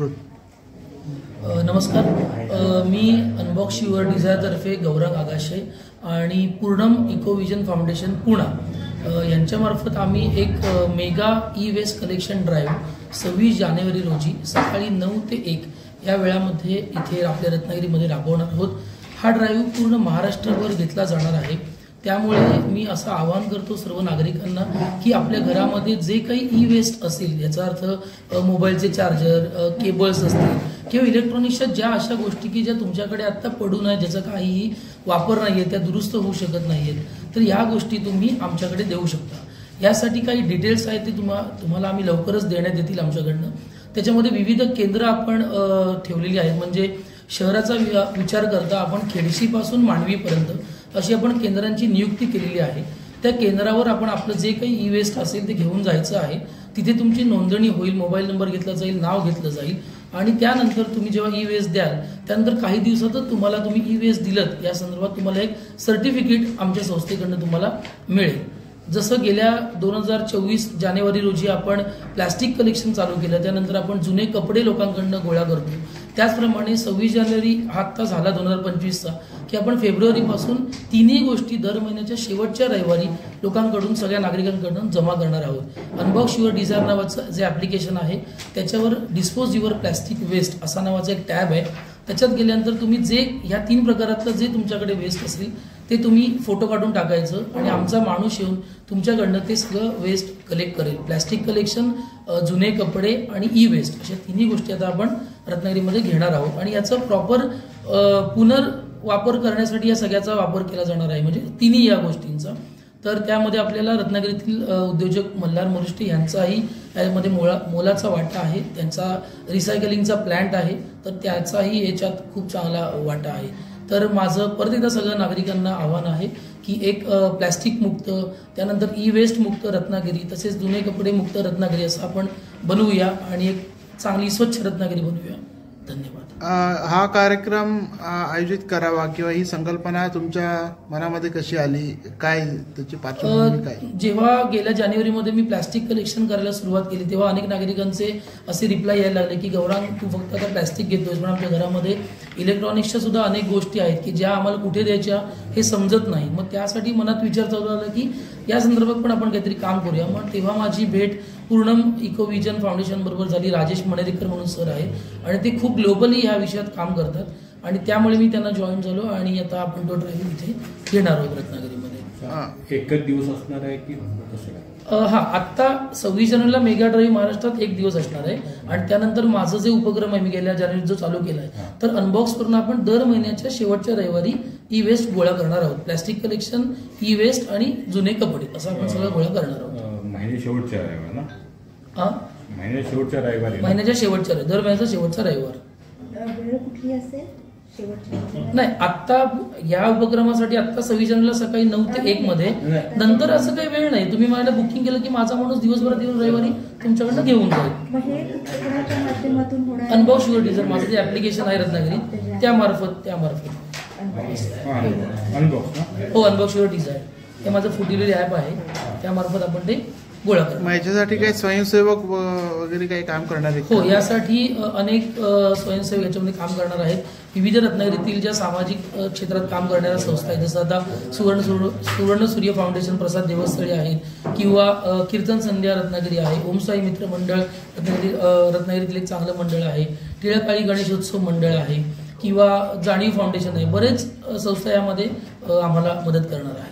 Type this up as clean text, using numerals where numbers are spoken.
अधिकृत. नमस्कार, मी अनबॉक्स युअर डिझायरतर्फे गौरव आगाशे आणि पूर्णम इकोविजन फाउंडेशन पुणा यांच्यामार्फत आम्ही एक mega e waste collection drive 26 जानेवारी रोजी सकाळी 9 ते 1 या वेळामध्ये इथे आपल्या रत्नागिरीमध्ये राबवणार आहोत. हा ड्राईव्ह पूर्ण महाराष्ट्रभर घेतला जाणार आहे. त्यामुळे मी असं आवाहन करतो सर्व नागरिकांना की आपल्या घरामध्ये जे काही ई वेस्ट असेल, याचा अर्थ मोबाईलचे चार्जर, केबल्स असतील किंवा इलेक्ट्रॉनिक्सच्या ज्या अशा गोष्टी की ज्या तुमच्याकडे आत्ता पडून आहे, ज्याचा काहीही वापर नाही आहे, त्या दुरुस्त होऊ शकत नाही आहेत, तर ह्या गोष्टी तुम्ही आमच्याकडे देऊ शकता. यासाठी काही डिटेल्स आहेत ते तुम्हाला आम्ही लवकरच देण्यात येतील आमच्याकडनं. त्याच्यामध्ये विविध केंद्र आपण ठेवलेली आहेत. म्हणजे शहराचा विचार करता आपण खेडशीपासून मांडवीपर्यंत अशी आपण केंद्रांची नियुक्ती केलेली आहे. त्या केंद्रावर आपण आपलं जे काही ई वेस्ट असेल ते घेऊन जायचं आहे. तिथे तुमची नोंदणी होईल, मोबाईल नंबर घेतला जाईल, नाव घेतलं जाईल आणि त्यानंतर तुम्ही जेव्हा ई वेस्ट द्याल त्यानंतर काही दिवसातच तुम्ही ई वेस्ट दिलं या संदर्भात तुम्हाला एक सर्टिफिकेट आमच्या संस्थेकडनं तुम्हाला मिळेल. जसं गेल्या 2024 जानेवारी रोजी आपण प्लास्टिक कलेक्शन चालू केलं, त्यानंतर आपण जुने कपडे लोकांकडनं गोळा करतो, त्याचप्रमाणे 26 जानेवारी हा आत्ता झाला 2025चा की आपण फेब्रुवारीपासून तिन्ही गोष्टी दर महिन्याच्या शेवटच्या रविवारी लोकांकडून, सगळ्या नागरिकांकडून जमा करणार आहोत. अनबॉक्स युअर डिझायर नावाचं जे ॲप्लिकेशन आहे त्याच्यावर डिस्पोज युअर प्लास्टिक वेस्ट असा नावाचा एक टॅब आहे. त्याच्यात गेल्यानंतर तुम्ही जे ह्या 3 प्रकारातलं जे तुमच्याकडे वेस्ट असेल ते तुम्ही फोटो काढून टाकायचं आणि आमचा माणूस येऊन तुमच्याकडनं ते सगळं वेस्ट कलेक्ट करेल. प्लॅस्टिक कलेक्शन, जुने कपडे आणि ई वेस्ट अशा तिन्ही गोष्टी आता आपण रत्नागिरीमध्ये घेणार आहोत आणि याचा प्रॉपर पुनर्वापर करण्यासाठी या सगळ्याचा वापर केला जाणार आहे, म्हणजे तिन्ही या गोष्टींचा. तर त्यामध्ये आपल्याला रत्नागिरीतील उद्योजक मल्हार मोरुष्टे यांचाही यामध्ये मोलाचा वाटा आहे. त्यांचा रिसायकलिंगचा प्लॅन्ट आहे, तर त्याचाही याच्यात खूप चांगला वाटा आहे. तर माझं परत एकदा सगळ्या नागरिकांना आव्हान आहे की एक प्लॅस्टिक मुक्त, त्यानंतर ई वेस्ट मुक्त रत्नागिरी, तसेच जुने कपडे मुक्त रत्नागिरी असं आपण बनवूया आणि एक चांगली स्वच्छ रत्नागिरी बनवूया. धन्यवाद. हा कार्यक्रम आयोजित करावा किंवा ही संकल्पना तुमच्या मनामध्ये कशी आली, काय त्याची पार्श्वभूमी काय? जेव्हा गेल्या जानेवारीमध्ये मी प्लास्टिक कलेक्शन करायला सुरुवात केली तेव्हा अनेक नागरिकांचे असे रिप्लाय यायला लागले की गौरांग, तू फक्त आता प्लास्टिक घेतोस पण आमच्या घरामध्ये इलेक्ट्रॉनिक्सच्या सुद्धा अनेक गोष्टी आहेत की ज्या आम्हाला कुठे द्यायच्या हे समजत नाही. मग त्यासाठी मनात विचार चालू आला की या संदर्भात पण आपण काहीतरी काम करूया. मग तेव्हा माझी भेट पूर्णम इकोविजन फाउंडेशन बरोबर झाली. राजेश मणेरेकर म्हणून सर आहेत आणि ते खूप ग्लोबली ह्या विषयात काम करतात आणि त्यामुळे मी त्यांना जॉईन झालो आणि आता आपण तो ड्राईव्ह इथे घेणार आहोत रत्नागिरीमध्ये. एकच दिवस असणार आहे की हा, आत्ता 26 जानेवारीला मेगा ड्राईव्ह महाराष्ट्रात 1 दिवस असणार आहे आणि त्यानंतर माझं जे उपक्रम आहे मी गेल्या जानेवारीत जो चालू केला आहे, तर अनबॉक्स करून आपण दर महिन्याच्या शेवटच्या रविवारी ई वेस्ट गोळा करणार आहोत. प्लॅस्टिक कलेक्शन, ई वेस्ट आणि जुने कपडे असं आपण सगळं गोळा करणार आहोत. महिन्याच्या शेवटच्या रविवार ना? हा, महिन्याच्या शेवटच्या रविवारी, महिन्याच्या शेवटच्या दर महिन्याचा शेवटचा रविवार. कुठली असेल? नाही, आत्ता या उपक्रमासाठी आत्ता 26 जानेवारीला सकाळी 9 ते 1 मध्ये. नंतर असं काही वेळ नाही. तुम्ही मला बुकिंग केलं की माझा माणूस दिवसभरात येऊन रविवारी तुमच्याकडनं घेऊन जाईल. अनबॉक्स युअर डिझायर माझं जे ऍप्लिकेशन आहे रत्नागिरी त्यामार्फत हो, अनबॉक्स युअर डिझायर हे माझं फुटिलेली ऍप आहे, त्यामार्फत आपण ते गोळा करतो. याच्यासाठी काही स्वयंसेवक वगैरे काही काम करणार आहेत? हो, यासाठी अनेक स्वयंसेवक याच्यामध्ये काम करणार आहेत. विविध रत्नागिरीतील ज्या सामाजिक क्षेत्रात काम करणाऱ्या संस्था आहेत, जसं आता सुवर्ण सूर्य फाउंडेशन प्रसाद देवस्थळी आहे किंवा कीर्तन संध्या रत्नागिरी आहे, ओमसाई मित्र मंडळ रत्नागिरीतील एक चांगलं मंडळ आहे, टिळकाळी गणेशोत्सव मंडळ आहे किंवा जाणीव फाउंडेशन आहे. बरेच संस्था यामध्ये आम्हाला मदत करणार आहेत.